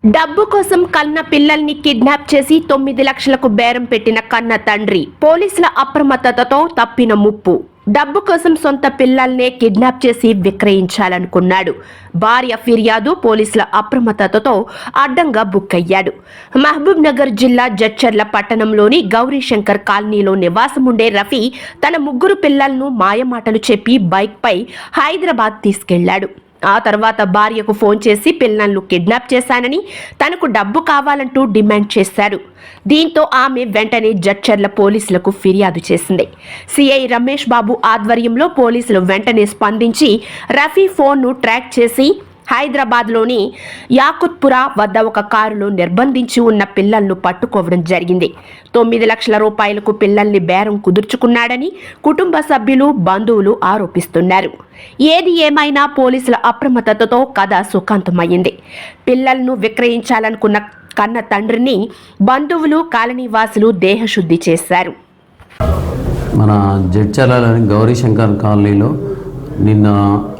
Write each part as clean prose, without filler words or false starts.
డబ్బు కోసం కన్న పిల్లల్ని కిడ్నాప్ చేసి 9 లక్షలకు బేరం పెట్టిన కన్న తండ్రి పోలీసుల అప్రమత్తతతో తప్పిన ముప్పు. డబ్బు కోసం సొంత పిల్లల్నే కిడ్నాప్ చేసి విక్రయించాలనుకున్నాడు. భార్య ఫిర్యాదు, పోలీసుల అప్రమత్తతతో అడ్డంగా బుక్ అయ్యాడు. మహబూబ్ నగర్ జిల్లా జడ్చర్ల పట్టణంలోని గౌరీశంకర్ కాలనీలో నివాసముండే రఫీ తన 3 పిల్లలను మాయమాటలు చెప్పి బైక్పై హైదరాబాద్ తీసుకెళ్లాడు. ఆ తర్వాత భార్యకు ఫోన్ చేసి పిల్లలను కిడ్నాప్ చేశానని, తనకు డబ్బు కావాలంటూ డిమాండ్ చేశాడు. దీంతో ఆమె వెంటనే జడ్చర్ల పోలీసులకు ఫిర్యాదు చేసింది. సిఐ రమేష్ బాబు ఆధ్వర్యంలో పోలీసులు వెంటనే స్పందించి రఫీ ఫోన్ను ట్రాక్ చేసి హైదరాబాద్లోని యాకుత్పురా వద్ద ఒక కారులో నిర్బంధించి ఉన్న పిల్లలను పట్టుకోవడం జరిగింది. 9 లక్షల రూపాయలకు పిల్లల్ని బేరం కుదుర్చుకున్నాడని కుటుంబ సభ్యులు, బంధువులు ఆరోపిస్తున్నారు. ఏది ఏమైనా పోలీసుల అప్రమత్తతతో కథ సుఖాంతమైంది. పిల్లలను విక్రయించాలనుకున్న కన్న తండ్రిని బంధువులు, కాలనీవాసులు దేహశుద్ధి చేశారు. మన జడ్చర్లలోని గౌరీశంకర్ కాలనీలో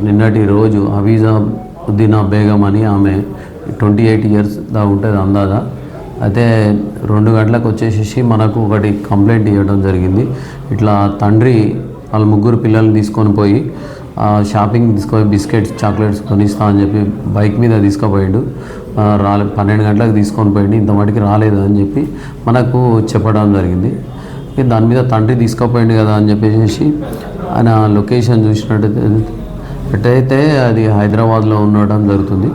నిన్నటి రోజు హఫీజుద్దీనా బేగం అని ఆమె 28 ఇయర్స్ దా ఉంటుంది అందాజా. అయితే 2 గంటలకు వచ్చేసేసి మనకు ఒకటి కంప్లైంట్ ఇవ్వడం జరిగింది. ఇట్లా తండ్రి వాళ్ళ 3 పిల్లల్ని తీసుకొని పోయి షాపింగ్ తీసుకొని బిస్కెట్స్, చాక్లెట్స్ కొనిస్తా అని చెప్పి బైక్ మీద తీసుకుపోయాడు. 12 గంటలకు తీసుకొని పోయింది, ఇంత మటుకి రాలేదు అని చెప్పి మనకు చెప్పడం జరిగింది. దాని మీద తండ్రి తీసుకుపోయింది కదా అని చెప్పేసి ఆయన లొకేషన్ చూసినట్టయితే అది హైదరాబాద్లో ఉండడం జరుగుతుంది.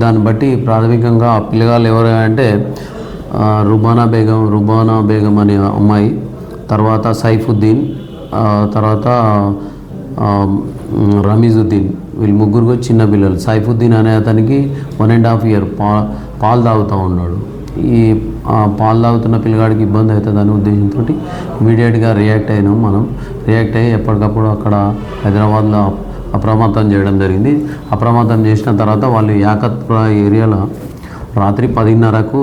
దాన్ని బట్టి ప్రాథమికంగా ఆ పిల్లగాళ్ళు ఎవరు అంటే రుబానా బేగం అనే అమ్మాయి, తర్వాత సైఫుద్దీన్, తర్వాత రమీజుద్దీన్, వీళ్ళు 3 చిన్న పిల్లలు. సైఫుద్దీన్ అనే అతనికి 1.5 ఇయర్ పాలు తాగుతూ ఉన్నాడు. ఈ పాలు తాగుతున్న పిల్లగాడికి ఇబ్బంది అవుతుంది అనే ఉద్దేశంతో ఇమీడియట్గా రియాక్ట్ అయినాం. రియాక్ట్ అయ్యి ఎప్పటికప్పుడు అక్కడ హైదరాబాద్లో అప్రమత్తం చేయడం జరిగింది. అప్రమత్తం చేసిన తర్వాత వాళ్ళు యాకత్పురా ఏరియాలో రాత్రి 10:30కు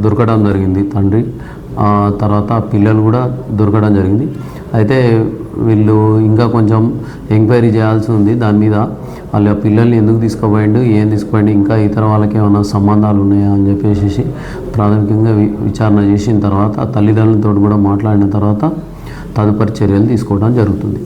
దొరకడం జరిగింది తండ్రి. తర్వాత పిల్లలు కూడా దొరకడం జరిగింది. అయితే వీళ్ళు ఇంకా కొంచెం ఎంక్వైరీ చేయాల్సి ఉంది దాని మీద. వాళ్ళ పిల్లల్ని ఎందుకు తీసుకుపోయిండు, ఏం తీసుకుపోయిండు, ఇంకా ఇతర వాళ్ళకి ఏమైనా సంబంధాలు ఉన్నాయా అని చెప్పేసి ప్రాథమికంగా విచారణ చేసిన తర్వాత తల్లిదండ్రులతో కూడా మాట్లాడిన తర్వాత తదుపరి చర్యలు తీసుకోవడం జరుగుతుంది.